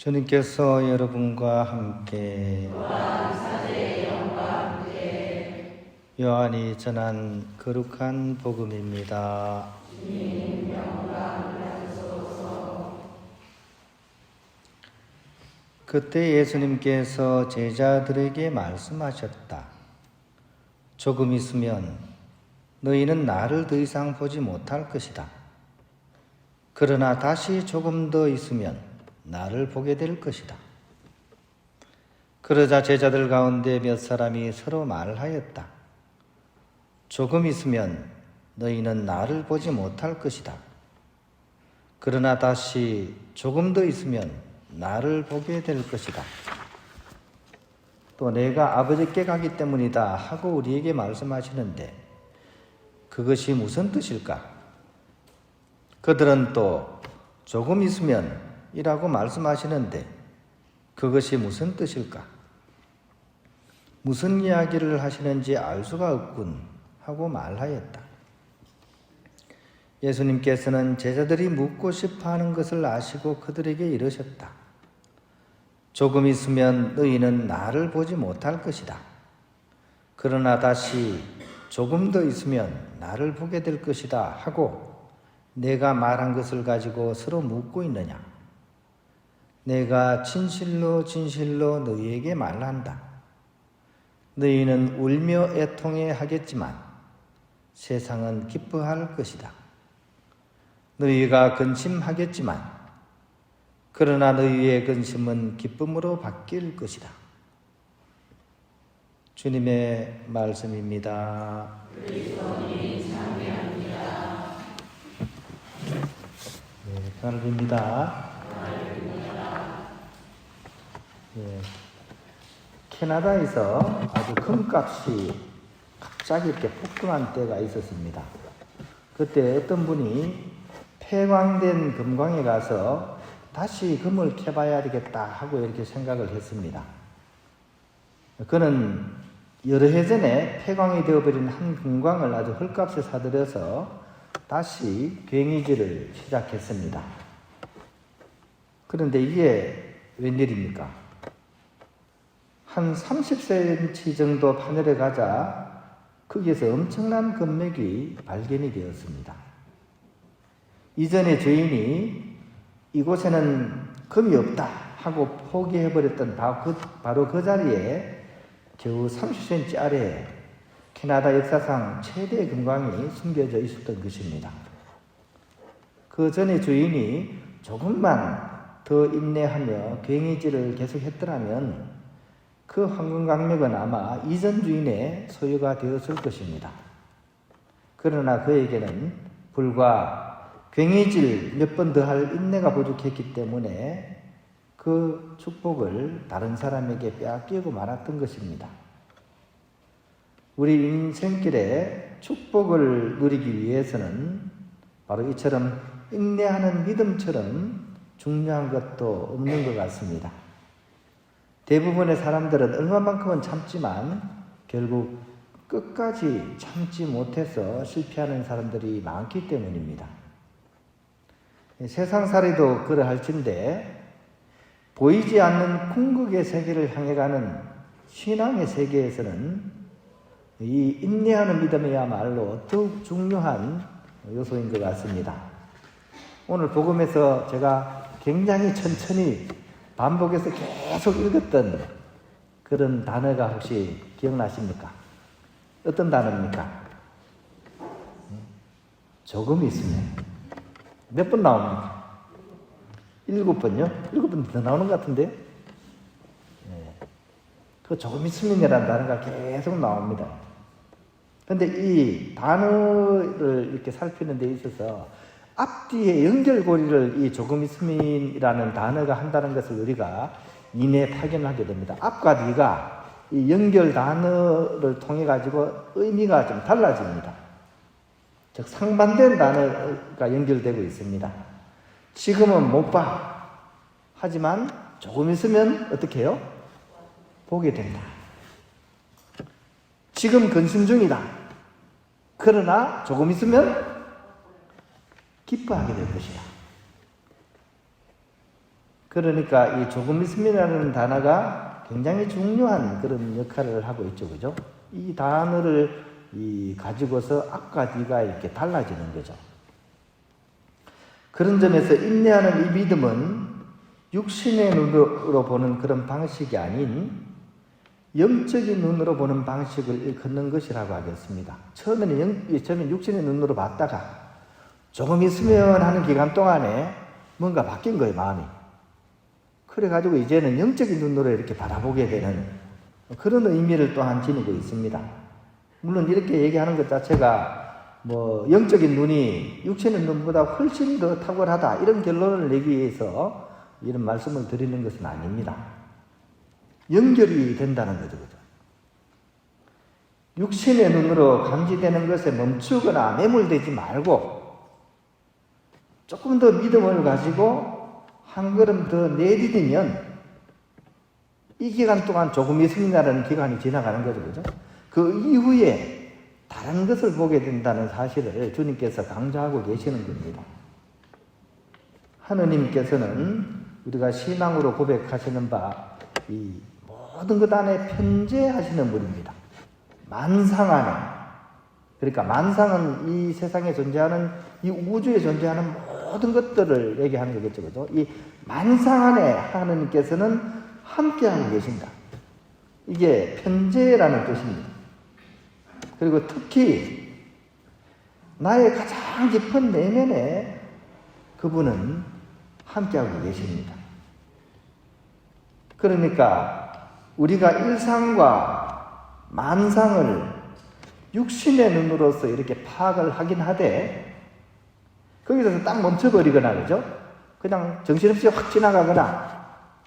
주님께서 여러분과 함께 요한이 전한 거룩한 복음입니다. 그때 예수님께서 제자들에게 말씀하셨다. 조금 있으면 너희는 나를 더 이상 보지 못할 것이다. 그러나 다시 조금 더 있으면 나를 보게 될 것이다. 그러자 제자들 가운데 몇 사람이 서로 말하였다. 조금 있으면 너희는 나를 보지 못할 것이다. 그러나 다시 조금 더 있으면 나를 보게 될 것이다. 또 내가 아버지께 가기 때문이다 하고 우리에게 말씀하시는데 그것이 무슨 뜻일까? 그들은 또 조금 있으면 이라고 말씀하시는데 그것이 무슨 뜻일까? 무슨 이야기를 하시는지 알 수가 없군 하고 말하였다. 예수님께서는 제자들이 묻고 싶어하는 것을 아시고 그들에게 이르셨다. 조금 있으면 너희는 나를 보지 못할 것이다. 그러나 다시 조금 더 있으면 나를 보게 될 것이다 하고 내가 말한 것을 가지고 서로 묻고 있느냐? 내가 진실로 진실로 너희에게 말한다. 너희는 울며 애통해 하겠지만 세상은 기뻐할 것이다. 너희가 근심하겠지만 그러나 너희의 근심은 기쁨으로 바뀔 것이다. 주님의 말씀입니다. 그리스도님 찬미합니다. 네, 감사합니다. 캐나다에서 아주 금값이 갑자기 이렇게 폭등한 때가 있었습니다. 그때 어떤 분이 폐광된 금광에 가서 다시 금을 캐봐야 되겠다 하고 이렇게 생각을 했습니다. 그는 여러 해 전에 폐광이 되어버린 한 금광을 아주 헐값에 사들여서 다시 괭이질을 시작했습니다. 그런데 이게 웬일입니까? 한 30cm 정도 파내려 가자 거기에서 엄청난 금맥이 발견이 되었습니다. 이전에 주인이 이곳에는 금이 없다 하고 포기해버렸던 바로 그 자리에 겨우 30cm 아래에 캐나다 역사상 최대의 금광이 숨겨져 있었던 것입니다. 그 전에 주인이 조금만 더 인내하며 괭이질을 계속했더라면 그 황금강맥은 아마 이전 주인의 소유가 되었을 것입니다. 그러나 그에게는 불과 괭이질 몇 번 더 할 인내가 부족했기 때문에 그 축복을 다른 사람에게 빼앗기고 말았던 것입니다. 우리 인생길에 축복을 누리기 위해서는 바로 이처럼 인내하는 믿음처럼 중요한 것도 없는 것 같습니다. 대부분의 사람들은 얼마만큼은 참지만 결국 끝까지 참지 못해서 실패하는 사람들이 많기 때문입니다. 세상살이도 그러할진데 보이지 않는 궁극의 세계를 향해 가는 신앙의 세계에서는 이 인내하는 믿음이야말로 더욱 중요한 요소인 것 같습니다. 오늘 복음에서 제가 굉장히 천천히 반복해서 계속 읽었던 그런 단어가 혹시 기억나십니까? 어떤 단어입니까? 조금 있으면. 몇 번 나옵니까? 7번요? 7번 더 나오는 것 같은데? 그 조금 있으면이라는 단어가 계속 나옵니다. 그런데 이 단어를 이렇게 살피는 데 있어서 앞뒤의 연결고리를 이 조금 있으면이라는 단어가 한다는 것을 우리가 이내 파견하게 됩니다. 앞과 뒤가 이 연결 단어를 통해 가지고 의미가 좀 달라집니다. 즉 상반된 단어가 연결되고 있습니다. 지금은 못 봐. 하지만 조금 있으면 어떻게 해요? 보게 된다. 지금 근심 중이다. 그러나 조금 있으면 기뻐하게 될 것이다. 그러니까 이 조금 있으면이라는 단어가 굉장히 중요한 그런 역할을 하고 있죠. 그죠? 이 단어를 가지고서 앞과 뒤가 이렇게 달라지는 거죠. 그런 점에서 인내하는 이 믿음은 육신의 눈으로 보는 그런 방식이 아닌 영적인 눈으로 보는 방식을 일컫는 것이라고 하겠습니다. 처음에는 육신의 눈으로 봤다가 조금 있으면 하는 기간 동안에 뭔가 바뀐 거예요, 마음이. 그래가지고 이제는 영적인 눈으로 이렇게 바라보게 되는 그런 의미를 또한 지니고 있습니다. 물론 이렇게 얘기하는 것 자체가 뭐 영적인 눈이 육신의 눈보다 훨씬 더 탁월하다 이런 결론을 내기 위해서 이런 말씀을 드리는 것은 아닙니다. 연결이 된다는 거죠. 그죠? 육신의 눈으로 감지되는 것에 멈추거나 매몰되지 말고 조금 더 믿음을 가지고 한 걸음 더 내디디면 이 기간 동안 조금 있으면이라는 기간이 지나가는 거죠. 그죠? 그 이후에 다른 것을 보게 된다는 사실을 주님께서 강조하고 계시는 겁니다. 하느님께서는 우리가 신앙으로 고백하시는 바 이 모든 것 안에 편재하시는 분입니다. 만상 안에. 그러니까 만상은 이 세상에 존재하는 이 우주에 존재하는 모든 것들을 얘기하는 거겠죠. 그죠? 이 만상 안에 하느님께서는 함께하고 계신다. 이게 편재라는 뜻입니다. 그리고 특히 나의 가장 깊은 내면에 그분은 함께하고 계십니다. 그러니까 우리가 일상과 만상을 육신의 눈으로서 이렇게 파악을 하긴 하되 거기서 딱 멈춰버리거나 그죠? 그냥 정신없이 확 지나가거나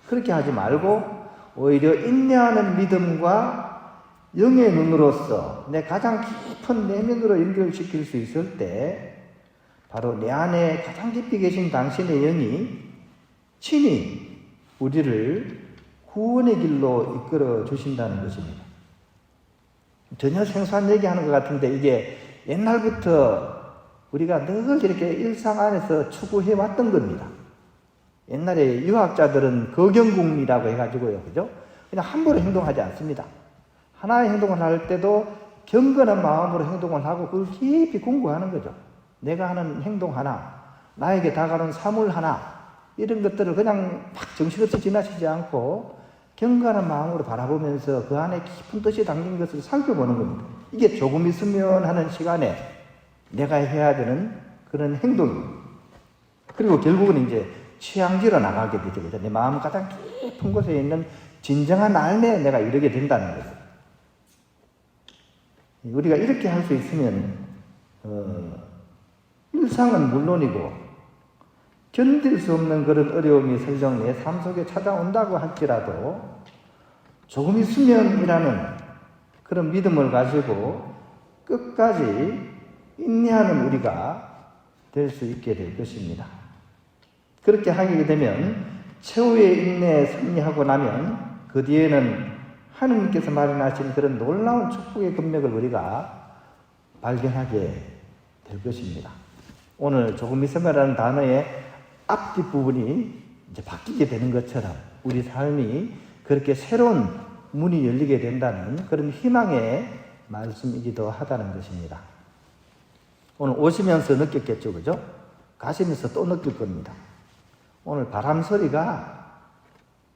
그렇게 하지 말고 오히려 인내하는 믿음과 영의 눈으로서 내 가장 깊은 내면으로 연결시킬 수 있을 때 바로 내 안에 가장 깊이 계신 당신의 영이 친히 우리를 구원의 길로 이끌어 주신다는 것입니다. 전혀 생소한 얘기하는 것 같은데 이게 옛날부터 우리가 늘 이렇게 일상 안에서 추구해 왔던 겁니다. 옛날에 유학자들은 거경궁이라고 해가지고요, 그죠? 그냥 함부로 행동하지 않습니다. 하나의 행동을 할 때도 경건한 마음으로 행동을 하고 그걸 깊이 공부하는 거죠. 내가 하는 행동 하나, 나에게 다가오는 사물 하나, 이런 것들을 그냥 막 정신없이 지나치지 않고 경건한 마음으로 바라보면서 그 안에 깊은 뜻이 담긴 것을 살펴보는 겁니다. 이게 조금 있으면 하는 시간에 내가 해야 되는 그런 행동입니다. 그리고 결국은 이제 취향지로 나가게 되죠. 그죠? 내 마음 가장 깊은 곳에 있는 진정한 알매에 내가 이르게 된다는 거죠. 우리가 이렇게 할 수 있으면 일상은 물론이고 견딜 수 없는 그런 어려움이 설령 내 삶 속에 찾아온다고 할지라도 조금 있으면이라는 그런 믿음을 가지고 끝까지 인내하는 우리가 될 수 있게 될 것입니다. 그렇게 하게 되면 최후의 인내에 승리하고 나면 그 뒤에는 하느님께서 마련하신 그런 놀라운 축복의 금맥을 우리가 발견하게 될 것입니다. 오늘 조금 있으면이라는 단어의 앞뒷부분이 이제 바뀌게 되는 것처럼 우리 삶이 그렇게 새로운 문이 열리게 된다는 그런 희망의 말씀이기도 하다는 것입니다. 오늘 오시면서 느꼈겠죠, 그죠? 가시면서 또 느낄 겁니다. 오늘 바람 소리가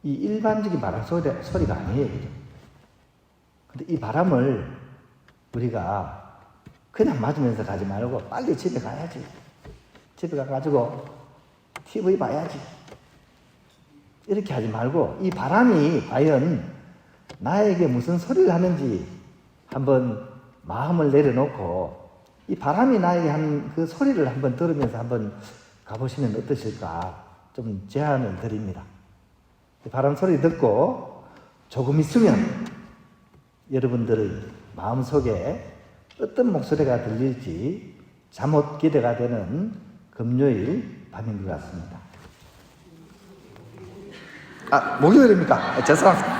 이 일반적인 바람 소리가 아니에요, 그죠? 근데 이 바람을 우리가 그냥 맞으면서 가지 말고 빨리 집에 가야지. 집에 가가지고 TV 봐야지. 이렇게 하지 말고 이 바람이 과연 나에게 무슨 소리를 하는지 한번 마음을 내려놓고 이 바람이 나에게 하는 그 소리를 한번 들으면서 한번 가보시면 어떠실까 좀 제안을 드립니다. 바람 소리 듣고 조금 있으면 여러분들 마음속에 어떤 목소리가 들릴지 잠옷 기대가 되는 금요일 밤인 것 같습니다. 목요일입니까? 죄송합니다.